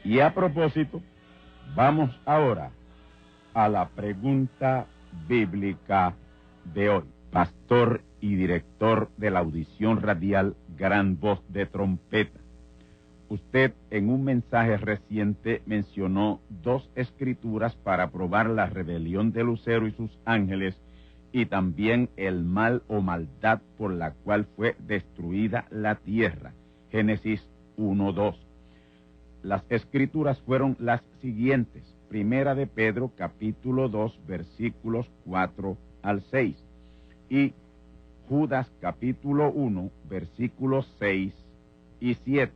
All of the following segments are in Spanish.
Y a propósito, vamos ahora a la pregunta bíblica de hoy. Pastor y director de la audición radial Gran Voz de Trompeta. Usted en un mensaje reciente mencionó dos escrituras para probar la rebelión de Lucero y sus ángeles y también el mal o maldad por la cual fue destruida la tierra. Génesis 1:2. Las escrituras fueron las siguientes. Primera de Pedro, capítulo 2, versículos 4 al 6. Y Judas, capítulo 1, versículos 6 y 7.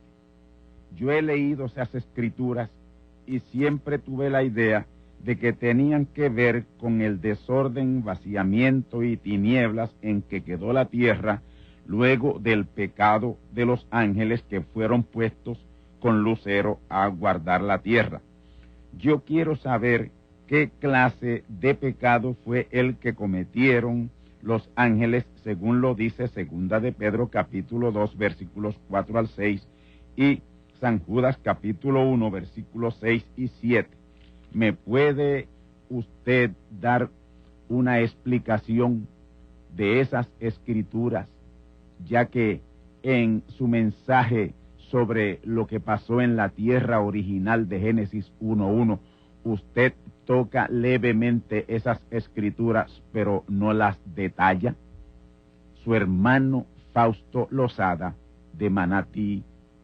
Yo he leído esas escrituras y siempre tuve la idea de que tenían que ver con el desorden, vaciamiento y tinieblas en que quedó la tierra luego del pecado de los ángeles que fueron puestos con Lucero a guardar la tierra. Yo quiero saber qué clase de pecado fue el que cometieron los ángeles, según lo dice Segunda de Pedro, capítulo 2, versículos 4 al 6, y San Judas, capítulo 1, versículos 6 y 7. ¿Me puede usted dar una explicación de esas escrituras, ya que en su mensaje sobre lo que pasó en la tierra original de Génesis 1:1, usted toca levemente esas escrituras, pero no las detalla? Su hermano Fausto Lozada, de Manatí,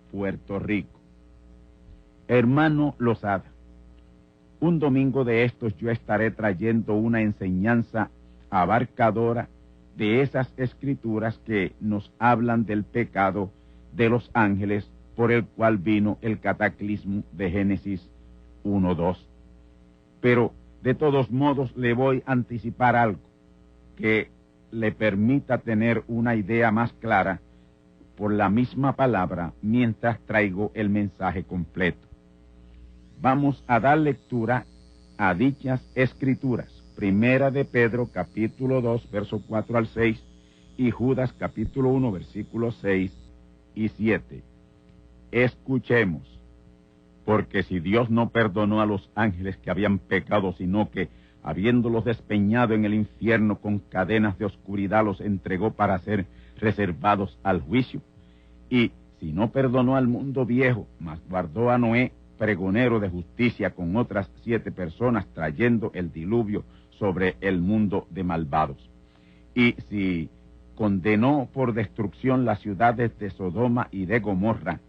Puerto Rico. Hermano Lozada, un domingo de estos yo estaré trayendo una enseñanza abarcadora de esas escrituras que nos hablan del pecado de los ángeles por el cual vino el cataclismo de Génesis 1:2. Pero de todos modos le voy a anticipar algo que le permita tener una idea más clara por la misma palabra mientras traigo el mensaje completo. Vamos a dar lectura a dichas escrituras. Primera de Pedro, capítulo 2, verso 4 al 6, y Judas, capítulo 1, versículos 6 y 7. Escuchemos, porque si Dios no perdonó a los ángeles que habían pecado, sino que, habiéndolos despeñado en el infierno con cadenas de oscuridad, los entregó para ser reservados al juicio, y si no perdonó al mundo viejo, mas guardó a Noé, pregonero de justicia, con otras 7 personas, trayendo el diluvio sobre el mundo de malvados. Y si condenó por destrucción las ciudades de Sodoma y de Gomorra,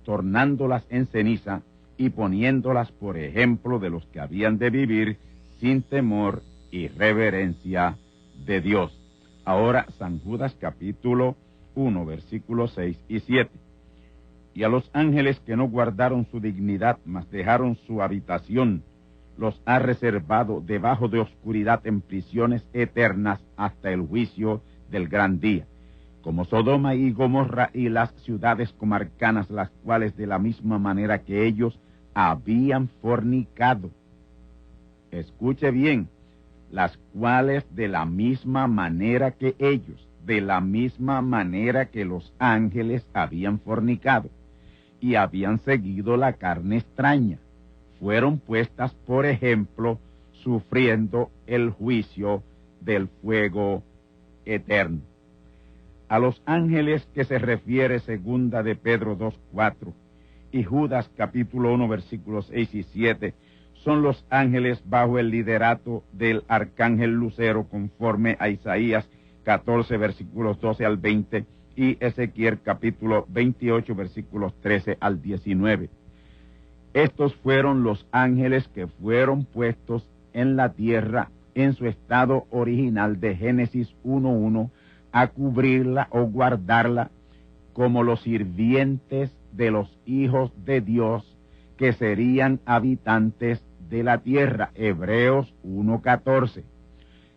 tornándolas en ceniza y poniéndolas por ejemplo de los que habían de vivir sin temor y reverencia de Dios. Ahora San Judas, capítulo 1, versículos 6 y 7. Y a los ángeles que no guardaron su dignidad, mas dejaron su habitación, los ha reservado debajo de oscuridad en prisiones eternas hasta el juicio del gran día, como Sodoma y Gomorra y las ciudades comarcanas, las cuales de la misma manera que ellos habían fornicado. Escuche bien, las cuales de la misma manera que ellos, de la misma manera que los ángeles habían fornicado y habían seguido la carne extraña, fueron puestas por ejemplo, sufriendo el juicio del fuego eterno. A los ángeles que se refiere Segunda de Pedro 2:4 y Judas capítulo 1 versículos 6 y 7 son los ángeles bajo el liderato del arcángel Lucero, conforme a Isaías 14 versículos 12 al 20 y Ezequiel capítulo 28 versículos 13 al 19. Estos fueron los ángeles que fueron puestos en la tierra en su estado original de Génesis 1:1 a cubrirla o guardarla como los sirvientes de los hijos de Dios que serían habitantes de la tierra. Hebreos 1:14.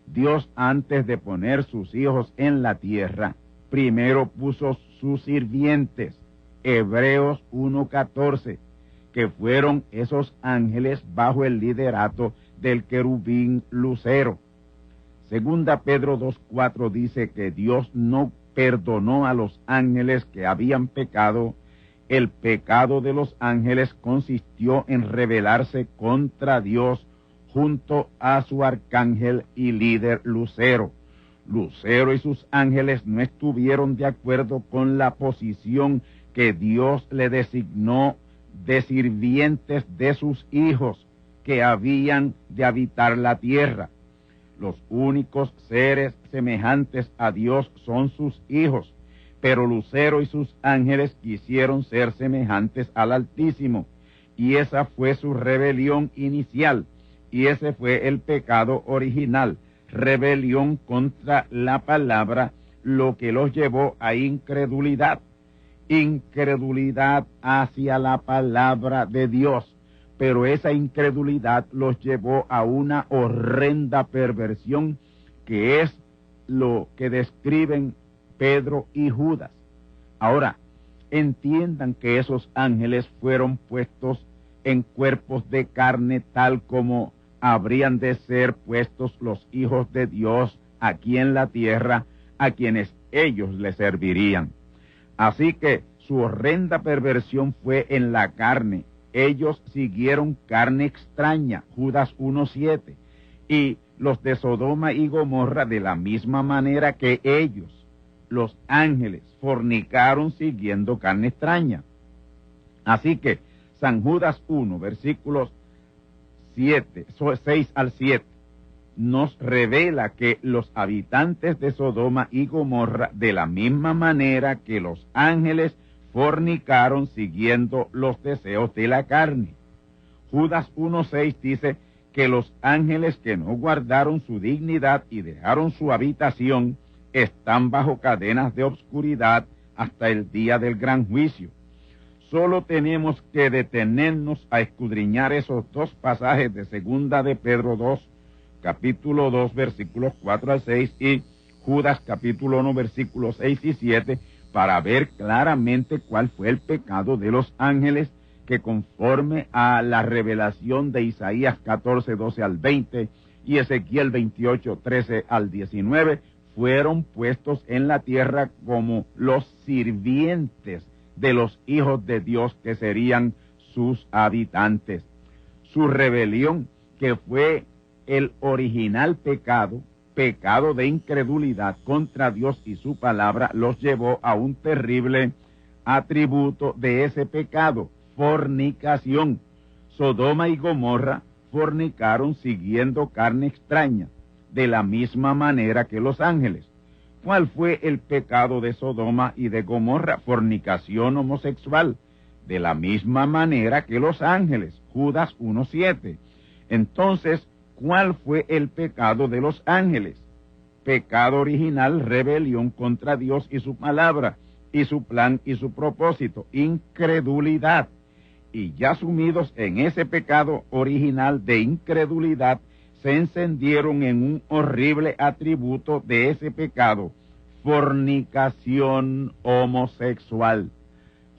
Dios, antes de poner sus hijos en la tierra, primero puso sus sirvientes. Hebreos 1:14, que fueron esos ángeles bajo el liderato del querubín Lucero. Segunda Pedro 2:4 dice que Dios no perdonó a los ángeles que habían pecado El pecado de los ángeles consistió en rebelarse contra Dios junto a su arcángel y líder Lucero. Lucero y sus ángeles no estuvieron de acuerdo con la posición que Dios le designó de sirvientes de sus hijos que habían de habitar la tierra. Los únicos seres semejantes a Dios son sus hijos, pero Lucero y sus ángeles quisieron ser semejantes al Altísimo, y esa fue su rebelión inicial, y ese fue el pecado original, rebelión contra la palabra, lo que los llevó a incredulidad hacia la palabra de Dios. Pero esa incredulidad los llevó a una horrenda perversión, que es lo que describen Pedro y Judas. Ahora, entiendan que esos ángeles fueron puestos en cuerpos de carne, tal como habrían de ser puestos los hijos de Dios aquí en la tierra, a quienes ellos le servirían. Así que su horrenda perversión fue en la carne. Ellos siguieron carne extraña, Judas 1:7, y los de Sodoma y Gomorra de la misma manera que ellos, los ángeles, fornicaron siguiendo carne extraña. Así que San Judas 1, versículos 6 al 7, nos revela que los habitantes de Sodoma y Gomorra, de la misma manera que los ángeles, fornicaron siguiendo los deseos de la carne. Judas 1:6 dice que los ángeles que no guardaron su dignidad y dejaron su habitación están bajo cadenas de obscuridad hasta el día del gran juicio. Solo tenemos que detenernos a escudriñar esos dos pasajes de segunda de Pedro 2, capítulo 2, versículos 4 al 6, y Judas capítulo 1, versículos 6 y 7, para ver claramente cuál fue el pecado de los ángeles, que conforme a la revelación de Isaías 14, 12 al 20 y Ezequiel 28, 13 al 19, fueron puestos en la tierra como los sirvientes de los hijos de Dios, que serían sus habitantes. Su rebelión, que fue el original pecado de incredulidad contra Dios y su palabra, los llevó a un terrible atributo de ese pecado: fornicación. Sodoma y Gomorra fornicaron siguiendo carne extraña, de la misma manera que los ángeles. ¿Cuál fue el pecado de Sodoma y de Gomorra? Fornicación homosexual, de la misma manera que los ángeles. Judas 1:7. Entonces, ¿cuál fue el pecado de los ángeles? Pecado original, rebelión contra Dios y su palabra, y su plan y su propósito, incredulidad. Y ya sumidos en ese pecado original de incredulidad, se encendieron en un horrible atributo de ese pecado: fornicación homosexual.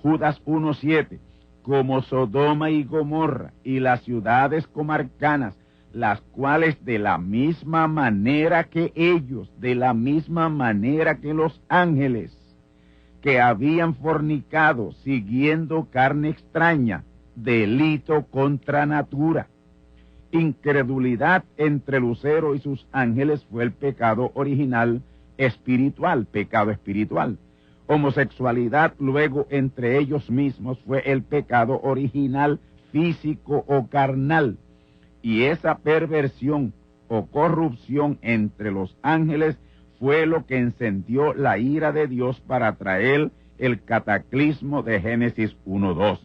Judas 1:7, como Sodoma y Gomorra y las ciudades comarcanas, las cuales de la misma manera que ellos, de la misma manera que los ángeles, que habían fornicado siguiendo carne extraña, delito contra natura. Incredulidad entre Lucero y sus ángeles fue el pecado original espiritual, pecado espiritual. Homosexualidad luego entre ellos mismos fue el pecado original físico o carnal. Y esa perversión o corrupción entre los ángeles fue lo que encendió la ira de Dios para traer el cataclismo de Génesis 1:2.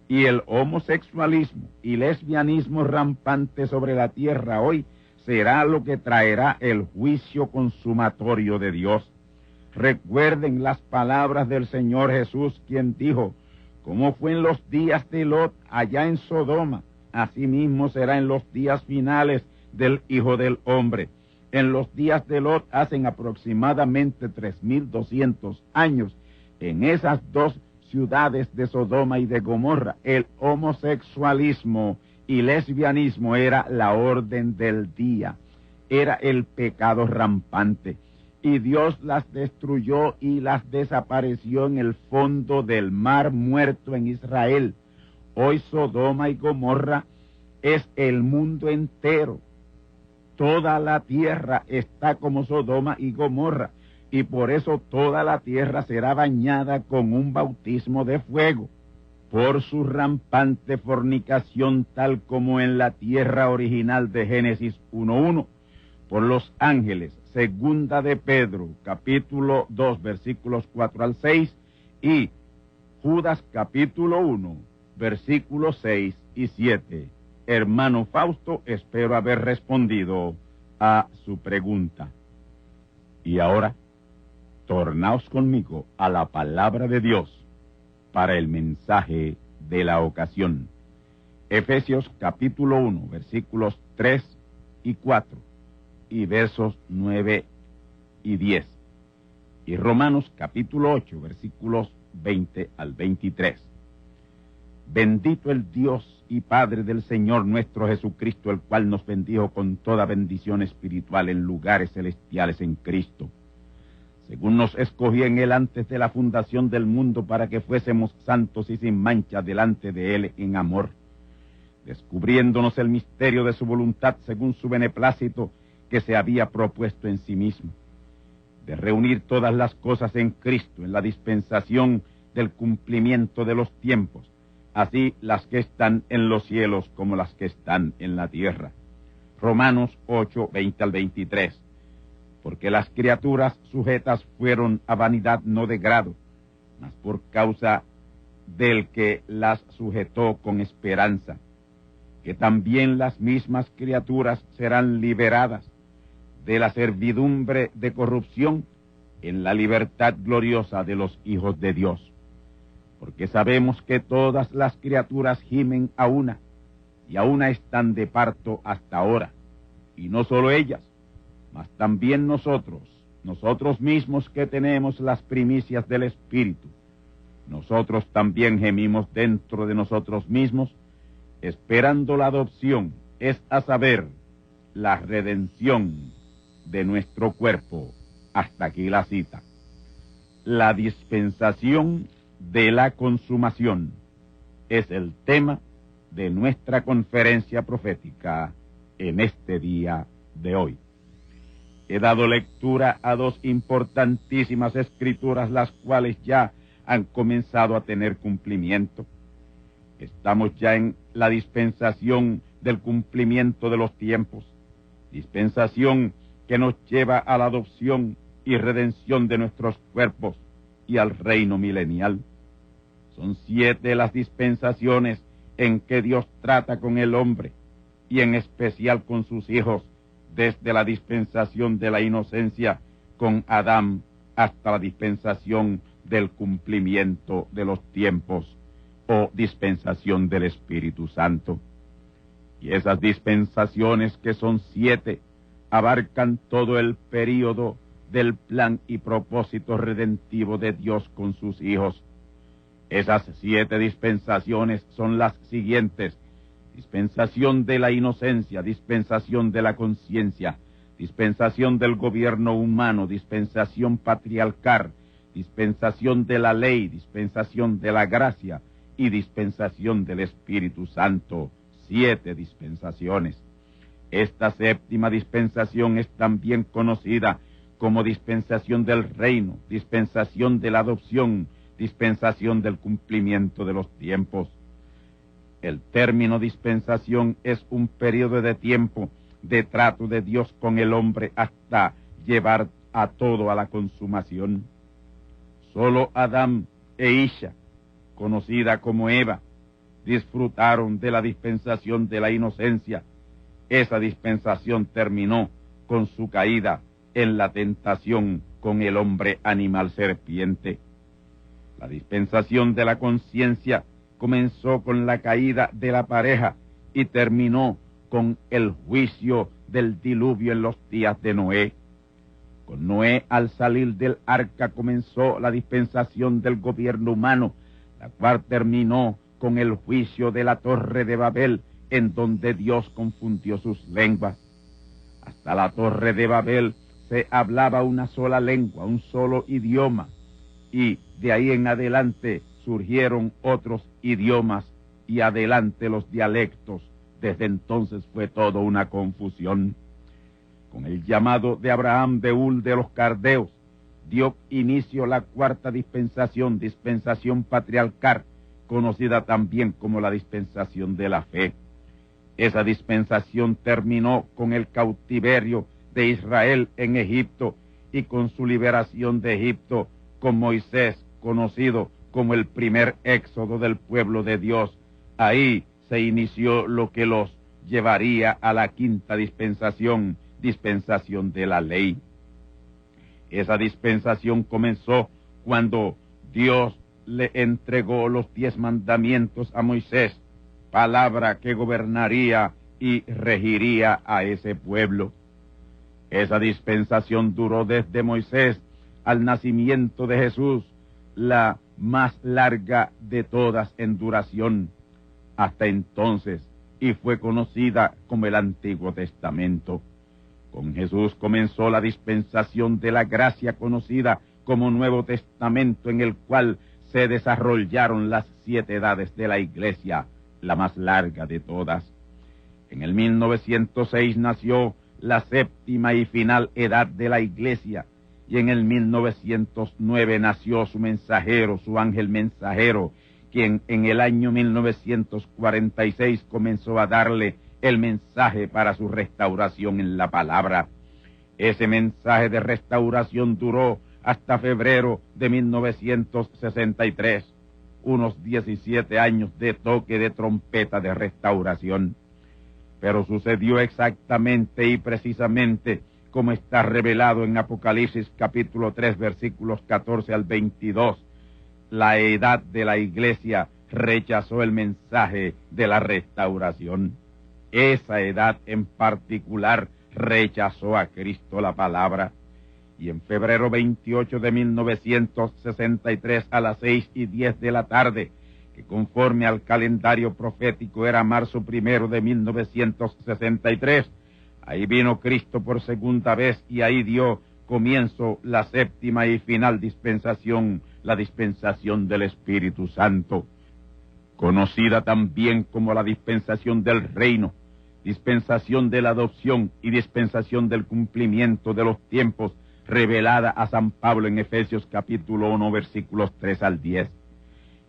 Y el homosexualismo y lesbianismo rampante sobre la tierra hoy será lo que traerá el juicio consumatorio de Dios. Recuerden las palabras del Señor Jesús, quien dijo: como fue en los días de Lot allá en Sodoma, asimismo será en los días finales del Hijo del Hombre. En los días de Lot, hacen aproximadamente 3200 años, en esas dos ciudades de Sodoma y de Gomorra, el homosexualismo y lesbianismo era la orden del día, era el pecado rampante. y Dios las destruyó y las desapareció en el fondo del mar Muerto en Israel. Hoy Sodoma y Gomorra es el mundo entero. Toda la tierra está como Sodoma y Gomorra, y por eso toda la tierra será bañada con un bautismo de fuego, por su rampante fornicación, tal como en la tierra original de Génesis 1:1, por los ángeles, segunda de Pedro, capítulo 2, versículos 4 al 6, y Judas, capítulo 1, versículos 6 y 7. Hermano Fausto, espero haber respondido a su pregunta. Y ahora, tornaos conmigo a la palabra de Dios para el mensaje de la ocasión. Efesios capítulo 1, versículos 3 y 4, y versos 9 y 10. Y Romanos capítulo 8, versículos 20 al 23. Bendito el Dios y Padre del Señor nuestro Jesucristo, el cual nos bendijo con toda bendición espiritual en lugares celestiales en Cristo, según nos escogió en Él antes de la fundación del mundo, para que fuésemos santos y sin mancha delante de Él en amor, descubriéndonos el misterio de su voluntad según su beneplácito que se había propuesto en sí mismo, de reunir todas las cosas en Cristo en la dispensación del cumplimiento de los tiempos, así las que están en los cielos como las que están en la tierra. Romanos 8, 20 al 23. Porque las criaturas sujetas fueron a vanidad no de grado, mas por causa del que las sujetó con esperanza, que también las mismas criaturas serán liberadas de la servidumbre de corrupción en la libertad gloriosa de los hijos de Dios. Porque sabemos que todas las criaturas gimen a una, y a una están de parto hasta ahora, y no solo ellas, mas también nosotros mismos que tenemos las primicias del Espíritu, nosotros también gemimos dentro de nosotros mismos, esperando la adopción, es a saber, la redención de nuestro cuerpo. Hasta aquí la cita. La dispensación de la consumación es el tema de nuestra conferencia profética en este día de hoy. He dado lectura a dos importantísimas escrituras, las cuales ya han comenzado a tener cumplimiento. Estamos ya en la dispensación del cumplimiento de los tiempos, dispensación que nos lleva a la adopción y redención de nuestros cuerpos y al reino milenial. Son 7 las dispensaciones en que Dios trata con el hombre, y en especial con sus hijos, desde la dispensación de la inocencia con Adán hasta la dispensación del cumplimiento de los tiempos, o dispensación del Espíritu Santo. Y esas dispensaciones, que son 7, abarcan todo el período del plan y propósito redentivo de Dios con sus hijos. Esas 7 dispensaciones son las siguientes: dispensación de la inocencia, dispensación de la conciencia, dispensación del gobierno humano, dispensación patriarcal, dispensación de la ley, dispensación de la gracia y dispensación del Espíritu Santo. 7 dispensaciones. Esta 7ª dispensación es también conocida como dispensación del reino, dispensación de la adopción, dispensación del cumplimiento de los tiempos. El término dispensación es un periodo de tiempo de trato de Dios con el hombre hasta llevar a todo a la consumación. Solo Adán e Isha, conocida como Eva, disfrutaron de la dispensación de la inocencia. Esa dispensación terminó con su caída en la tentación con el hombre animal serpiente. La dispensación de la conciencia comenzó con la caída de la pareja y terminó con el juicio del diluvio en los días de Noé. Con Noé, al salir del arca, comenzó la dispensación del gobierno humano, la cual terminó con el juicio de la torre de Babel, en donde Dios confundió sus lenguas. Hasta la torre de Babel se hablaba una sola lengua, un solo idioma, y de ahí en adelante surgieron otros idiomas y adelante los dialectos. Desde entonces fue todo una confusión. Con el llamado de Abraham de Ur de los Caldeos, dio inicio la cuarta dispensación, dispensación patriarcal, conocida también como la dispensación de la fe. Esa dispensación terminó con el cautiverio de Israel en Egipto y con su liberación de Egipto con Moisés, conocido como el primer éxodo del pueblo de Dios. Ahí se inició lo que los llevaría a la quinta dispensación, dispensación de la ley. Esa dispensación comenzó cuando Dios le entregó los 10 mandamientos a Moisés, palabra que gobernaría y regiría a ese pueblo. Esa dispensación duró desde Moisés al nacimiento de Jesús, la más larga de todas en duración, hasta entonces, y fue conocida como el Antiguo Testamento. Con Jesús comenzó la dispensación de la gracia conocida como Nuevo Testamento, en el cual se desarrollaron las 7 edades de la Iglesia, la más larga de todas. En el 1906 nació la 7ª y final edad de la Iglesia, y en el 1909 nació su mensajero, su ángel mensajero, quien en el año 1946 comenzó a darle el mensaje para su restauración en la palabra. Ese mensaje de restauración duró hasta febrero de 1963, unos 17 años de toque de trompeta de restauración. Pero sucedió exactamente y precisamente como está revelado en Apocalipsis capítulo 3, versículos 14 al 22. La edad de la Iglesia rechazó el mensaje de la restauración. Esa edad en particular rechazó a Cristo la palabra. Y en febrero 28 de 1963 a las 6:10 de la tarde, que conforme al calendario profético era marzo 1 de 1963, ahí vino Cristo por segunda vez y ahí dio comienzo la 7ª y final dispensación, la dispensación del Espíritu Santo, conocida también como la dispensación del reino, dispensación de la adopción y dispensación del cumplimiento de los tiempos, revelada a San Pablo en Efesios capítulo 1, versículos 3 al 10.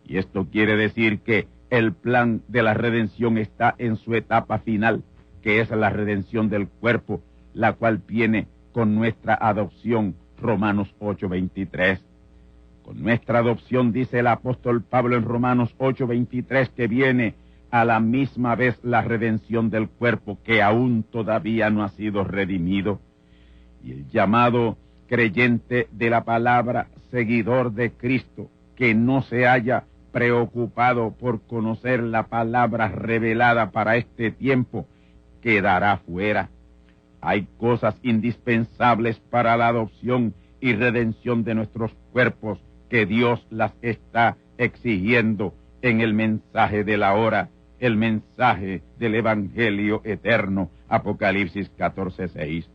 Y esto quiere decir que el plan de la redención está en su etapa final, que es la redención del cuerpo, la cual viene con nuestra adopción, Romanos 8:23. Con nuestra adopción, dice el apóstol Pablo en Romanos 8:23, que viene a la misma vez la redención del cuerpo, que aún todavía no ha sido redimido. Y el llamado creyente de la palabra, seguidor de Cristo, que no se haya preocupado por conocer la palabra revelada para este tiempo, quedará fuera. Hay cosas indispensables para la adopción y redención de nuestros cuerpos que Dios las está exigiendo en el mensaje de la hora, el mensaje del Evangelio eterno, Apocalipsis 14:6.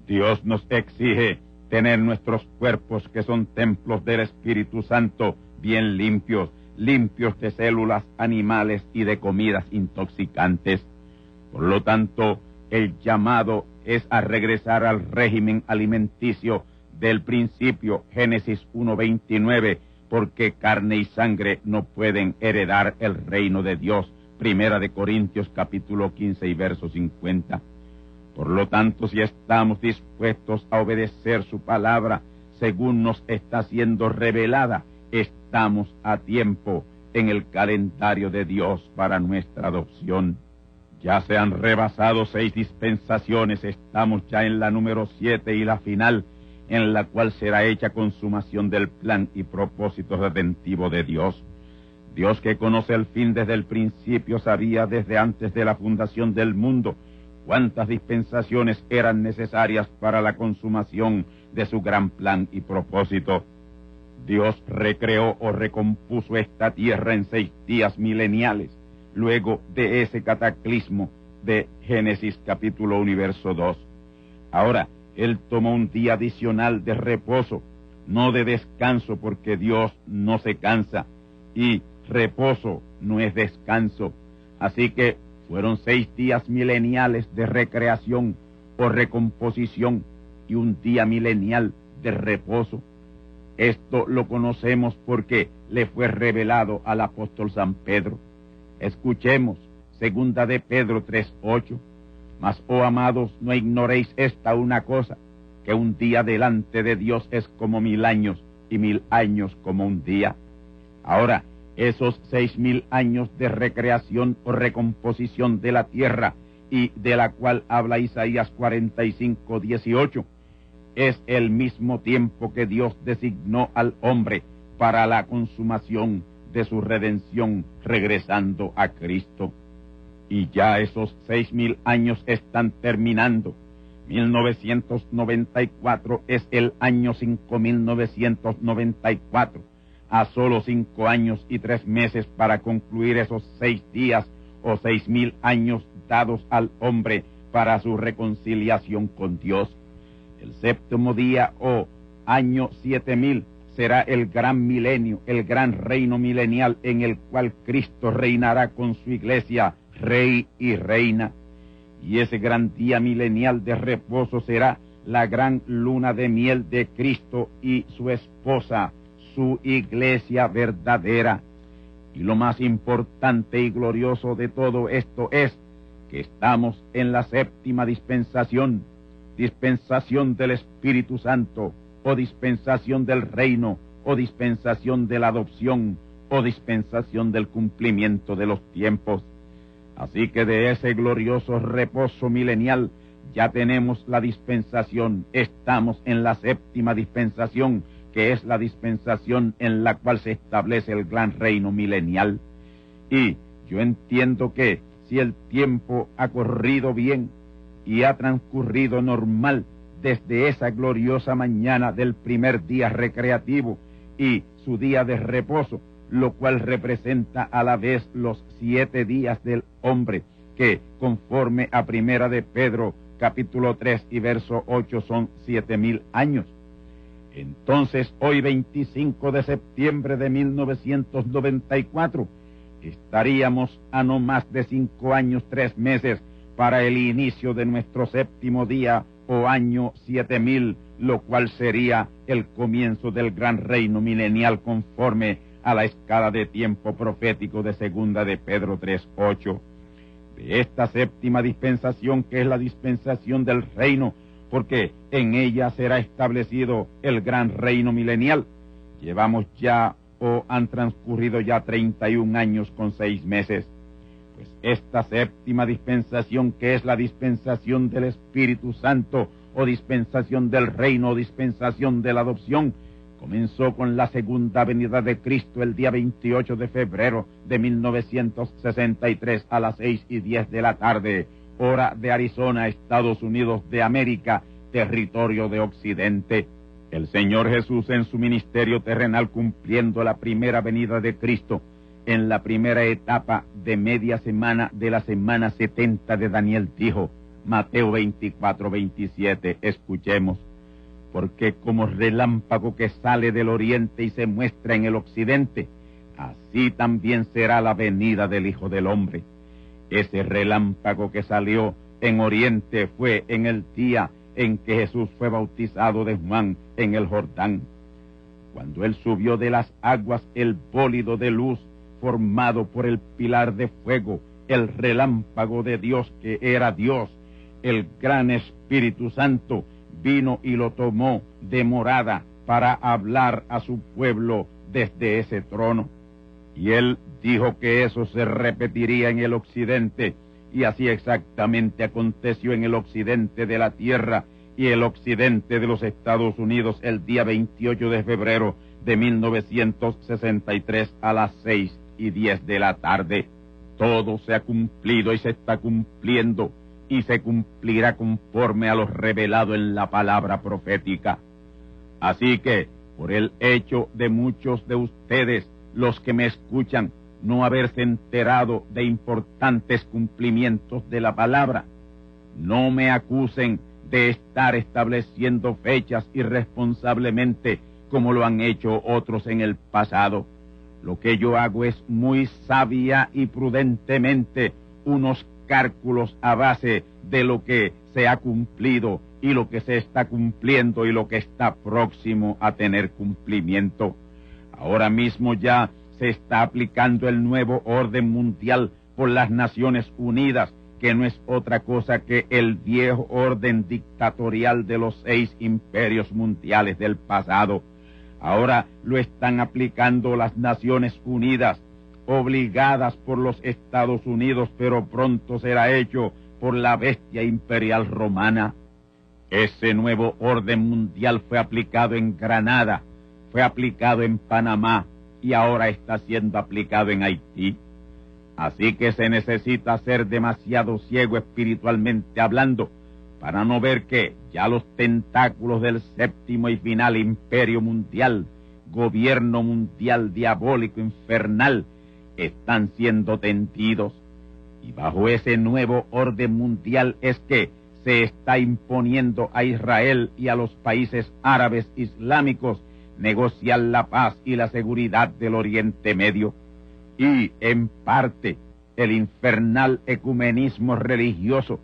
Dios nos exige tener nuestros cuerpos, que son templos del Espíritu Santo, bien limpios, limpios de células animales y de comidas intoxicantes. Por lo tanto, el llamado es a regresar al régimen alimenticio del principio, Génesis 1:29, porque carne y sangre no pueden heredar el reino de Dios, Primera de Corintios capítulo 15 y verso 50. Por lo tanto, si estamos dispuestos a obedecer su palabra según nos está siendo revelada, estamos a tiempo en el calendario de Dios para nuestra adopción. Ya se han rebasado 6 dispensaciones, estamos ya en la número 7 y la final, en la cual será hecha consumación del plan y propósito redentivo de Dios. Dios, que conoce el fin desde el principio, sabía desde antes de la fundación del mundo cuántas dispensaciones eran necesarias para la consumación de su gran plan y propósito. Dios recreó o recompuso esta tierra en 6 días mileniales, luego de ese cataclismo de Génesis capítulo 1, verso 2. Ahora, Él tomó un día adicional de reposo, no de descanso, porque Dios no se cansa, y reposo no es descanso. Así que fueron 6 días mileniales de recreación o recomposición y un día milenial de reposo. Esto lo conocemos porque le fue revelado al apóstol San Pedro. Escuchemos, segunda de Pedro 3:8. Mas, oh amados, no ignoréis esta una cosa, que un día delante de Dios es como 1000 años, y 1000 años como un día. Ahora, esos 6000 años de recreación o recomposición de la tierra, y de la cual habla Isaías 45:18, es el mismo tiempo que Dios designó al hombre para la consumación de su redención, regresando a Cristo. Y ya esos 6000 años están terminando. 1994 es el año 5994. A solo 5 años y 3 meses para concluir esos 6 días o 6000 años dados al hombre para su reconciliación con Dios. El séptimo día o año 7000 será el gran milenio, el gran reino milenial en el cual Cristo reinará con su iglesia, rey y reina. Y ese gran día milenial de reposo será la gran luna de miel de Cristo y su esposa, su iglesia verdadera. Y lo más importante y glorioso de todo esto es que estamos en la séptima dispensación, dispensación del Espíritu Santo, o dispensación del reino, o dispensación de la adopción, o dispensación del cumplimiento de los tiempos. Así que de ese glorioso reposo milenial ya tenemos la dispensación. Estamos en la séptima dispensación, que es la dispensación en la cual se establece el gran reino milenial. Y yo entiendo que si el tiempo ha corrido bien y ha transcurrido normal desde esa gloriosa mañana del primer día recreativo y su día de reposo, lo cual representa a la vez los 7 días del hombre, que conforme a primera de Pedro capítulo 3 y verso 8 son 7000 años. Entonces, hoy 25 de septiembre de 1994, estaríamos a no más de 5 años, 3 meses para el inicio de nuestro séptimo día o año 7000, lo cual sería el comienzo del gran reino milenial conforme a la escala de tiempo profético de segunda de Pedro 3:8. De esta séptima dispensación, que es la dispensación del reino, porque en ella será establecido el gran reino milenial, llevamos ya o han transcurrido ya 31 años con 6 meses. Pues esta séptima dispensación, que es la dispensación del Espíritu Santo, o dispensación del reino, o dispensación de la adopción, comenzó con la segunda venida de Cristo el día 28 de febrero de 1963 a las 6:10 de la tarde, hora de Arizona, Estados Unidos de América, territorio de Occidente. El Señor Jesús, en su ministerio terrenal, cumpliendo la primera venida de Cristo en la primera etapa de media semana de la semana 70 de Daniel, dijo, Mateo 24:27, escuchemos: porque como relámpago que sale del oriente y se muestra en el occidente, así también será la venida del Hijo del Hombre. Ese relámpago que salió en oriente fue en el día en que Jesús fue bautizado de Juan en el Jordán. Cuando él subió de las aguas, el bólido de luz formado por el pilar de fuego, el relámpago de Dios que era Dios, el gran Espíritu Santo, vino y lo tomó de morada para hablar a su pueblo desde ese trono. Y él dijo que eso se repetiría en el occidente, y así exactamente aconteció en el occidente de la tierra y el occidente de los Estados Unidos el día 28 de febrero de 1963 a las 6:10 de la tarde. Todo se ha cumplido y se está cumpliendo, y se cumplirá conforme a lo revelado en la palabra profética. Así que, por el hecho de muchos de ustedes, los que me escuchan, no haberse enterado de importantes cumplimientos de la palabra, no me acusen de estar estableciendo fechas irresponsablemente como lo han hecho otros en el pasado. Lo que yo hago es muy sabia y prudentemente unos cálculos a base de lo que se ha cumplido y lo que se está cumpliendo y lo que está próximo a tener cumplimiento. Ahora mismo ya se está aplicando el nuevo orden mundial por las Naciones Unidas, que no es otra cosa que el viejo orden dictatorial de los 6 imperios mundiales del pasado. Ahora lo están aplicando las Naciones Unidas, obligadas por los Estados Unidos, pero pronto será hecho por la bestia imperial romana. Ese nuevo orden mundial fue aplicado en Granada, fue aplicado en Panamá y ahora está siendo aplicado en Haití. Así que se necesita ser demasiado ciego espiritualmente hablando para no ver que ya los tentáculos del séptimo y final imperio mundial, gobierno mundial diabólico infernal, están siendo tendidos. Y bajo ese nuevo orden mundial es que se está imponiendo a Israel y a los países árabes islámicos negociar la paz y la seguridad del Oriente Medio. Y, en parte, el infernal ecumenismo religioso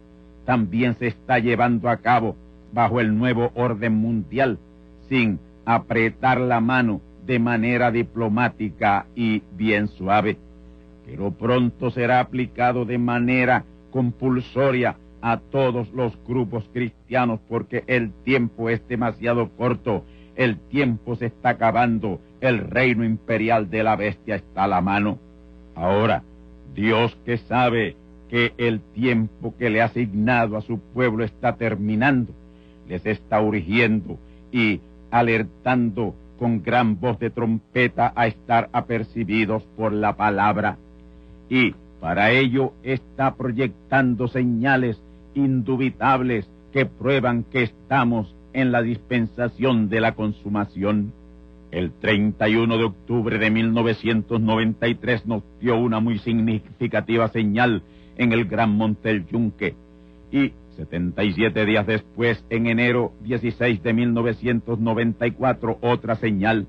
también se está llevando a cabo bajo el nuevo orden mundial, sin apretar la mano de manera diplomática y bien suave. Pero pronto será aplicado de manera compulsoria a todos los grupos cristianos, porque el tiempo es demasiado corto, el tiempo se está acabando, el reino imperial de la bestia está a la mano. Ahora, Dios, que sabe que el tiempo que le ha asignado a su pueblo está terminando, les está urgiendo y alertando con gran voz de trompeta a estar apercibidos por la palabra. Y para ello está proyectando señales indubitables que prueban que estamos en la dispensación de la consumación. El 31 de octubre de 1993 nos dio una muy significativa señal en el Gran Monte del Yunque, y 77 días después, en enero 16 de 1994, otra señal,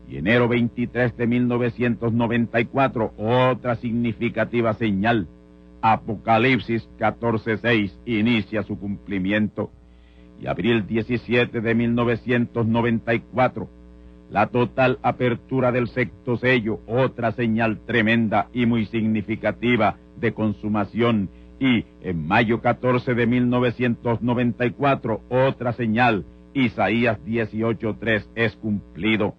y enero 23 de 1994, otra significativa señal. Apocalipsis 14:6 inicia su cumplimiento, y abril 17 de 1994, la total apertura del sexto sello, otra señal tremenda y muy significativa de consumación, y en mayo 14 de 1994, otra señal, Isaías 18:3 es cumplido.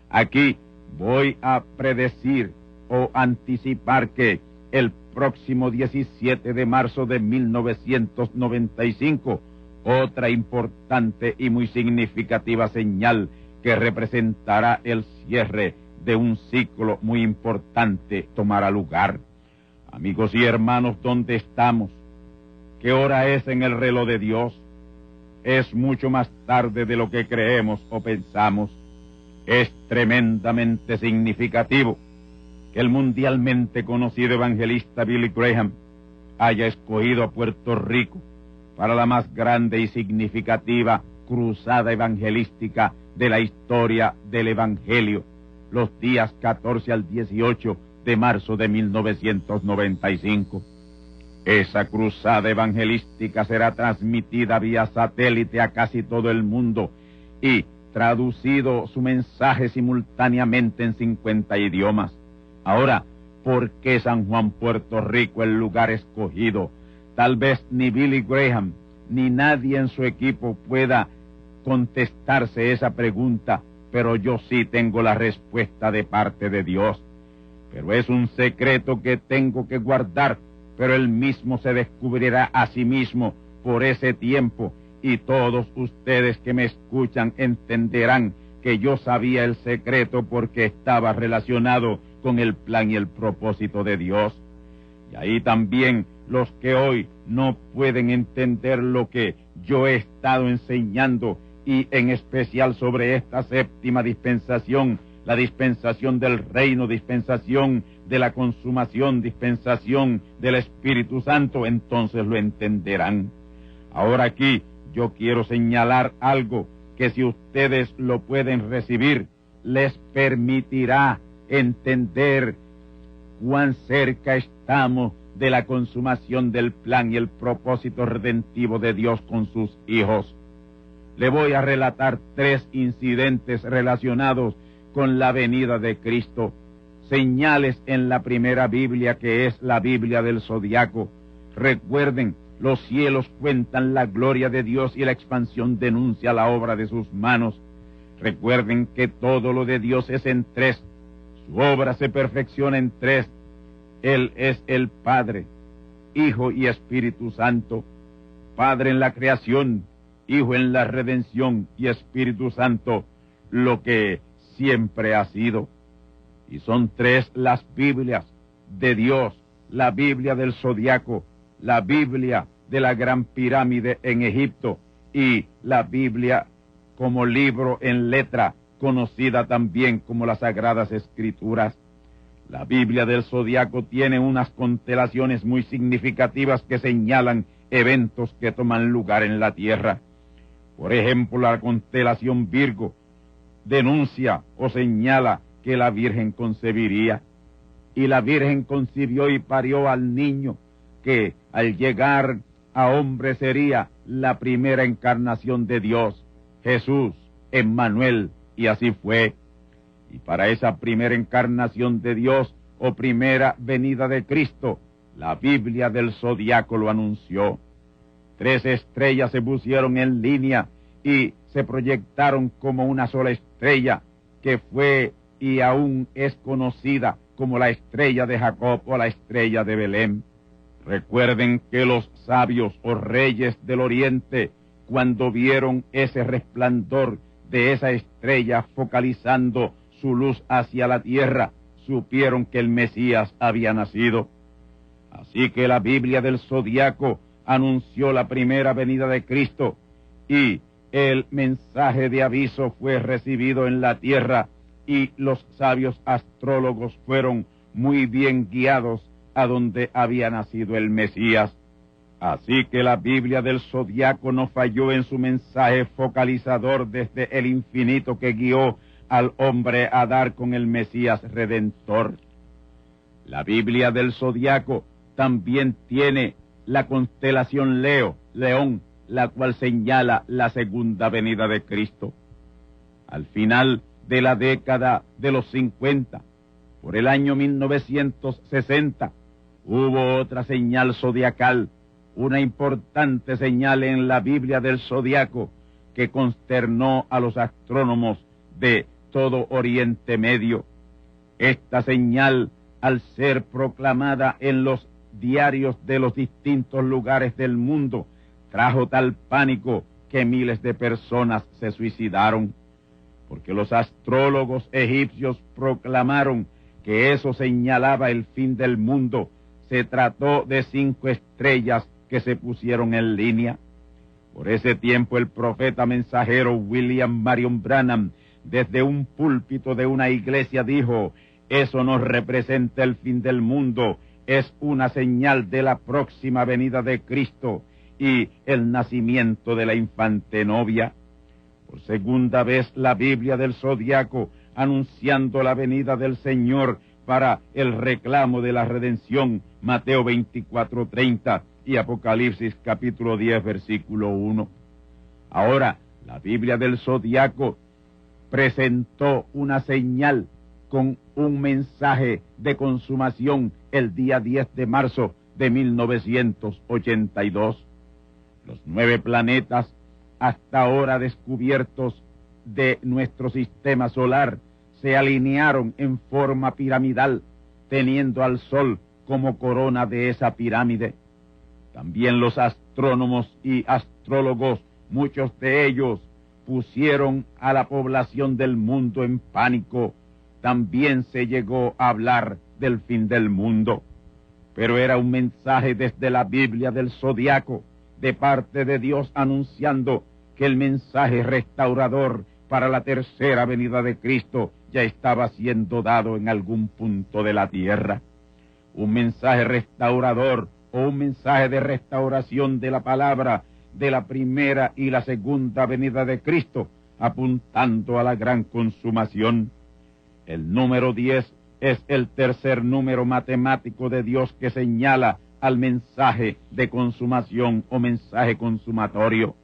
Aquí voy a predecir o anticipar que el próximo 17 de marzo de 1995, otra importante y muy significativa señal que representará el cierre de un ciclo muy importante tomará lugar. Amigos y hermanos, ¿dónde estamos? ¿Qué hora es en el reloj de Dios? Es mucho más tarde de lo que creemos o pensamos. Es tremendamente significativo que el mundialmente conocido evangelista Billy Graham haya escogido a Puerto Rico para la más grande y significativa cruzada evangelística de la historia del Evangelio, los días 14 al 18 de marzo de 1995. Esa cruzada evangelística será transmitida vía satélite a casi todo el mundo y traducido su mensaje simultáneamente en 50 idiomas. Ahora, ¿por qué San Juan, Puerto Rico, el lugar escogido? Tal vez ni Billy Graham ni nadie en su equipo pueda contestarse esa pregunta, pero yo sí tengo la respuesta de parte de Dios. Pero es un secreto que tengo que guardar, pero él mismo se descubrirá a sí mismo por ese tiempo, y todos ustedes que me escuchan entenderán que yo sabía el secreto porque estaba relacionado con el plan y el propósito de Dios. Y ahí también los que hoy no pueden entender lo que yo he estado enseñando, y en especial sobre esta séptima dispensación, la dispensación del reino, dispensación de la consumación, dispensación del Espíritu Santo, entonces lo entenderán. Ahora aquí yo quiero señalar algo que si ustedes lo pueden recibir, les permitirá entender cuán cerca estamos de la consumación del plan y el propósito redentivo de Dios con sus hijos. Le voy a relatar 3 incidentes relacionados con la venida de Cristo, señales en la primera Biblia, que es la Biblia del Zodiaco. Recuerden, los cielos cuentan la gloria de Dios y la expansión denuncia la obra de sus manos. Recuerden que todo lo de Dios es en 3. Su obra se perfecciona en 3. Él es el Padre, Hijo y Espíritu Santo. Padre en la creación, Hijo en la redención y Espíritu Santo, lo que siempre ha sido. Y son 3 las Biblias de Dios: la Biblia del Zodiaco, la Biblia de la Gran Pirámide en Egipto y la Biblia como libro en letra, conocida también como las Sagradas Escrituras. La Biblia del Zodiaco tiene unas constelaciones muy significativas que señalan eventos que toman lugar en la Tierra. Por ejemplo, la constelación Virgo denuncia o señala que la Virgen concebiría, y la Virgen concibió y parió al niño que al llegar a hombre sería la primera encarnación de Dios, Jesús, Emmanuel, y así fue. Y para esa primera encarnación de Dios o primera venida de Cristo, la Biblia del Zodiaco lo anunció. 3 estrellas se pusieron en línea y se proyectaron como una sola estrella, que fue y aún es conocida como la estrella de Jacob o la estrella de Belén. Recuerden que los sabios o reyes del oriente, cuando vieron ese resplandor de esa estrella focalizando su luz hacia la tierra, supieron que el Mesías había nacido. Así que la Biblia del Zodiaco anunció la primera venida de Cristo, y el mensaje de aviso fue recibido en la tierra, y los sabios astrólogos fueron muy bien guiados a donde había nacido el Mesías. Así que la Biblia del Zodiaco no falló en su mensaje focalizador desde el infinito que guió al hombre a dar con el Mesías Redentor. La Biblia del Zodiaco también tiene la constelación León, la cual señala la segunda venida de Cristo. Al final de la década de los 50, por el año 1960, hubo otra señal zodiacal, una importante señal en la Biblia del Zodiaco que consternó a los astrónomos de todo Oriente Medio. Esta señal, al ser proclamada en los diarios de los distintos lugares del mundo, trajo tal pánico que miles de personas se suicidaron, porque los astrólogos egipcios proclamaron que eso señalaba el fin del mundo. Se trató de 5 estrellas que se pusieron en línea. Por ese tiempo el profeta mensajero William Marion Branham, desde un púlpito de una iglesia, dijo: eso no representa el fin del mundo, es una señal de la próxima venida de Cristo y el nacimiento de la infante novia. Por segunda vez la Biblia del Zodiaco, anunciando la venida del Señor para el reclamo de la redención, Mateo 24:30 y Apocalipsis capítulo 10, versículo 1. Ahora, la Biblia del Zodiaco presentó una señal con un mensaje de consumación el día 10 de marzo de 1982. Los 9 planetas hasta ahora descubiertos de nuestro sistema solar se alinearon en forma piramidal, teniendo al Sol como corona de esa pirámide. También los astrónomos y astrólogos, muchos de ellos, pusieron a la población del mundo en pánico. También se llegó a hablar del fin del mundo, pero era un mensaje desde la Biblia del Zodiaco, de parte de Dios, anunciando que el mensaje restaurador para la tercera venida de Cristo ya estaba siendo dado en algún punto de la tierra. Un mensaje restaurador o un mensaje de restauración de la palabra de la primera y la segunda venida de Cristo, apuntando a la gran consumación. El número 10 es el tercer número matemático de Dios que señala al mensaje de consumación o mensaje consumatorio.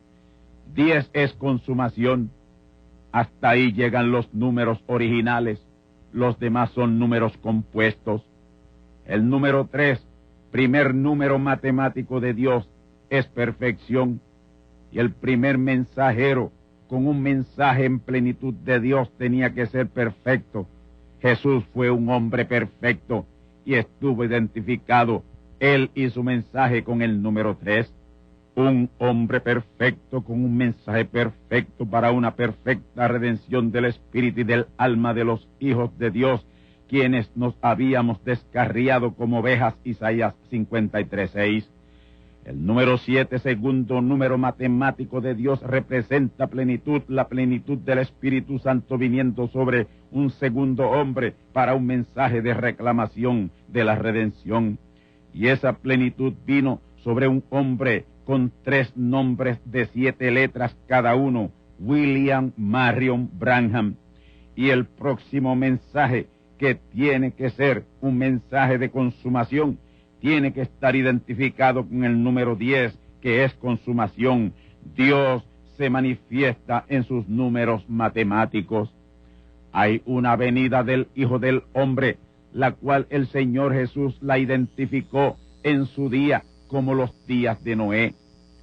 10 es consumación. Hasta ahí llegan los números originales. Los demás son números compuestos. El número 3, primer número matemático de Dios, es perfección. Y el primer mensajero con un mensaje en plenitud de Dios tenía que ser perfecto. Jesús fue un hombre perfecto y estuvo identificado él y su mensaje con el número 3. Un hombre perfecto con un mensaje perfecto para una perfecta redención del espíritu y del alma de los hijos de Dios, quienes nos habíamos descarriado como ovejas, Isaías 53:6. El número 7, segundo número matemático de Dios, representa plenitud, la plenitud del Espíritu Santo viniendo sobre un segundo hombre para un mensaje de reclamación de la redención. Y esa plenitud vino sobre un hombre con 3 nombres de 7 letras cada uno, William Marion Branham. Y el próximo mensaje, que tiene que ser un mensaje de consumación, tiene que estar identificado con el número 10, que es consumación. Dios se manifiesta en sus números matemáticos. Hay una venida del Hijo del Hombre, la cual el Señor Jesús la identificó en su día como los días de Noé.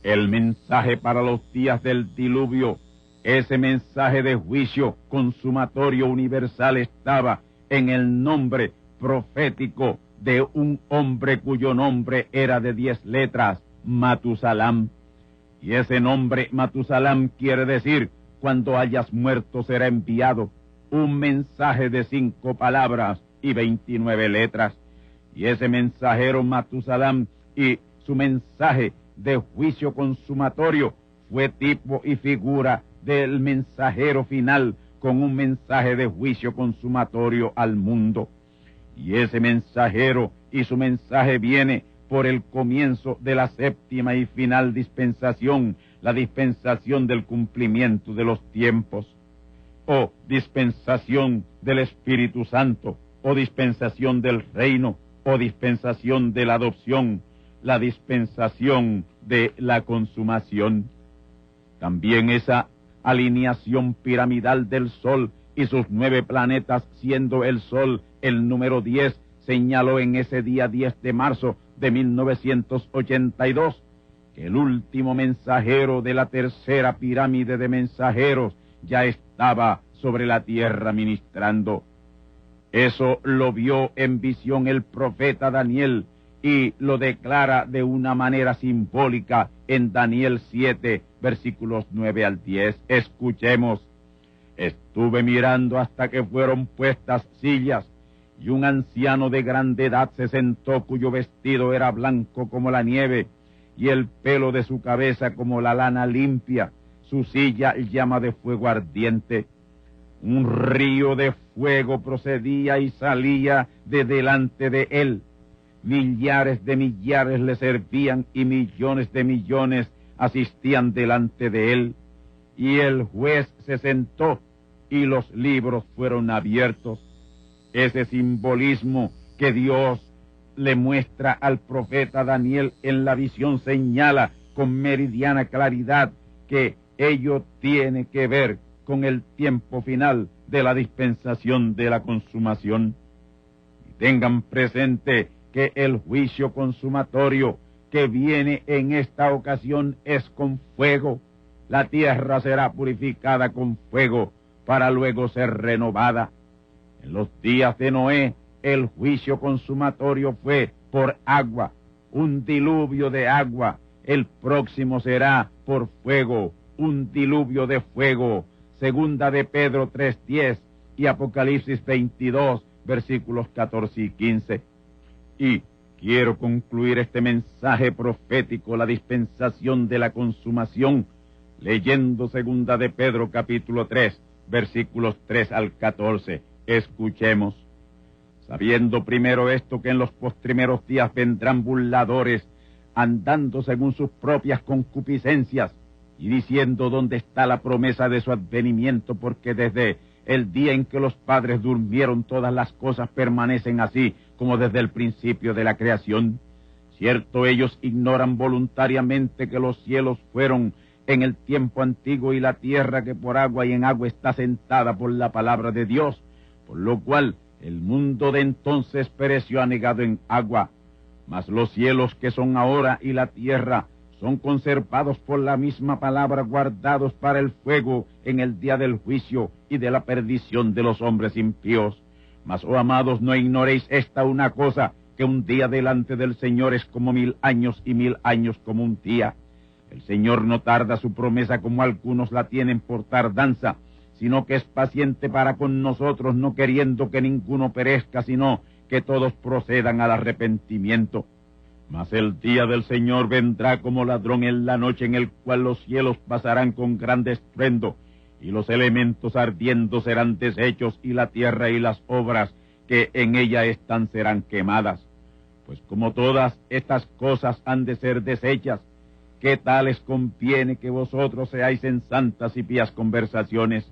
El mensaje para los días del diluvio, ese mensaje de juicio consumatorio universal, estaba en el nombre profético de un hombre cuyo nombre era de 10 letras, Matusalam. Y ese nombre Matusalam quiere decir: cuando hayas muerto será enviado, un mensaje de 5 palabras y 29 letras. Y ese mensajero Matusalam y su mensaje de juicio consumatorio fue tipo y figura del mensajero final con un mensaje de juicio consumatorio al mundo. Y ese mensajero y su mensaje viene por el comienzo de la séptima y final dispensación, la dispensación del cumplimiento de los tiempos, o dispensación del Espíritu Santo, o dispensación del reino, o dispensación de la adopción, la dispensación de la consumación. También esa alineación piramidal del Sol y sus 9 planetas, siendo el Sol el número 10, señaló en ese día 10 de marzo de 1982 que el último mensajero de la tercera pirámide de mensajeros ya estaba sobre la tierra ministrando. Eso lo vio en visión el profeta Daniel y lo declara de una manera simbólica en Daniel 7, versículos 9 al 10. Escuchemos. Estuve mirando hasta que fueron puestas sillas, y un anciano de grande edad se sentó, cuyo vestido era blanco como la nieve, y el pelo de su cabeza como la lana limpia, su silla llama de fuego ardiente. Un río de fuego procedía y salía de delante de él. Millares de millares le servían y millones de millones asistían delante de él. Y el juez se sentó y los libros fueron abiertos. Ese simbolismo que Dios le muestra al profeta Daniel en la visión señala con meridiana claridad que ello tiene que ver con el tiempo final de la dispensación de la consumación. Y tengan presente que el juicio consumatorio que viene en esta ocasión es con fuego. La tierra será purificada con fuego para luego ser renovada. En los días de Noé, el juicio consumatorio fue por agua, un diluvio de agua. El próximo será por fuego, un diluvio de fuego. Segunda de Pedro 3:10 y Apocalipsis 22, versículos 14 y 15. Y quiero concluir este mensaje profético, la dispensación de la consumación, leyendo Segunda de Pedro capítulo 3, versículos 3 al 14. Escuchemos. Sabiendo primero esto, que en los postrimeros días vendrán burladores, andando según sus propias concupiscencias, y diciendo dónde está la promesa de su advenimiento, porque desde el día en que los padres durmieron todas las cosas permanecen así como desde el principio de la creación. Cierto, ellos ignoran voluntariamente que los cielos fueron en el tiempo antiguo y la tierra que por agua y en agua está sentada por la palabra de Dios, por lo cual el mundo de entonces pereció anegado en agua, mas los cielos que son ahora y la tierra son conservados por la misma palabra, guardados para el fuego en el día del juicio y de la perdición de los hombres impíos. Mas, oh amados, no ignoréis esta una cosa, que un día delante del Señor es como 1000 años y 1000 años como un día. El Señor no tarda su promesa como algunos la tienen por tardanza, sino que es paciente para con nosotros, no queriendo que ninguno perezca, sino que todos procedan al arrepentimiento. Mas el día del Señor vendrá como ladrón en la noche, en el cual los cielos pasarán con gran estruendo, y los elementos ardiendo serán deshechos, y la tierra y las obras que en ella están serán quemadas. Pues como todas estas cosas han de ser deshechas, ¿qué tal les conviene que vosotros seáis en santas y pías conversaciones,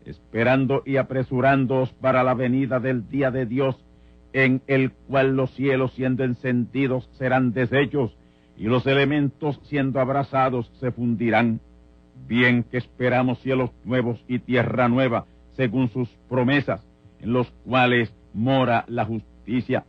esperando y apresurándoos para la venida del día de Dios, en el cual los cielos siendo encendidos serán deshechos, y los elementos siendo abrasados se fundirán? Bien que esperamos cielos nuevos y tierra nueva, según sus promesas, en los cuales mora la justicia.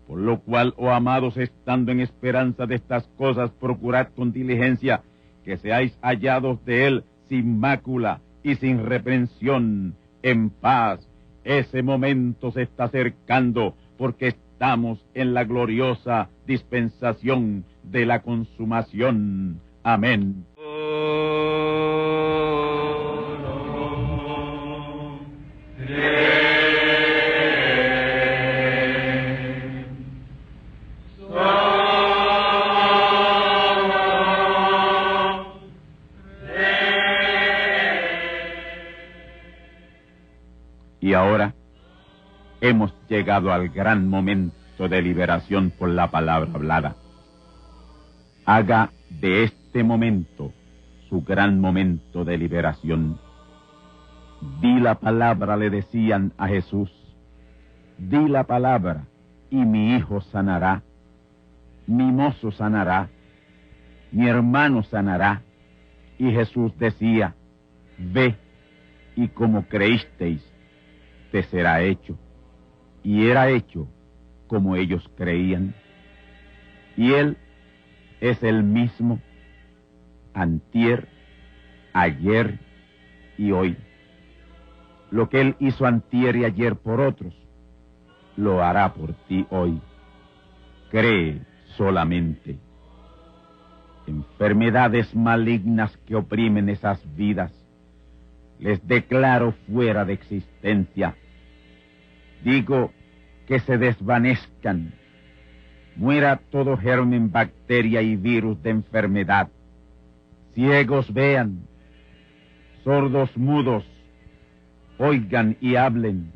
Por lo cual, oh amados, estando en esperanza de estas cosas, procurad con diligencia que seáis hallados de él sin mácula y sin reprensión, en paz. Ese momento se está acercando, porque estamos en la gloriosa dispensación de la consumación. Amén. Y ahora hemos llegado al gran momento de liberación por la palabra hablada. Haga de este momento su gran momento de liberación. Di la palabra, le decían a Jesús. Di la palabra y mi hijo sanará, mi mozo sanará, mi hermano sanará. Y Jesús decía, ve, y como creísteis, te será hecho. Y era hecho como ellos creían. Y Él es el mismo, antier, ayer y hoy. Lo que Él hizo antier y ayer por otros, lo hará por ti hoy. Cree solamente. Enfermedades malignas que oprimen esas vidas, les declaro fuera de existencia. Digo que se desvanezcan, muera todo germen, bacteria y virus de enfermedad. Ciegos vean, sordos mudos oigan y hablen,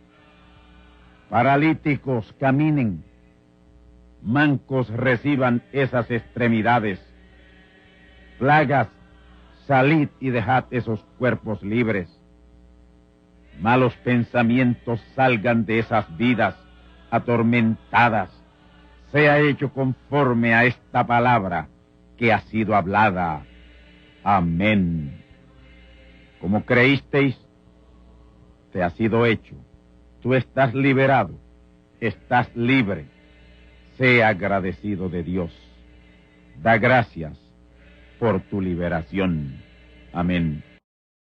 paralíticos caminen, mancos reciban esas extremidades. Plagas, salid y dejad esos cuerpos libres. Malos pensamientos salgan de esas vidas atormentadas. Sea hecho conforme a esta palabra que ha sido hablada. Amén. Como creísteis, te ha sido hecho. Tú estás liberado, estás libre. Sea agradecido de Dios. Da gracias por tu liberación. Amén.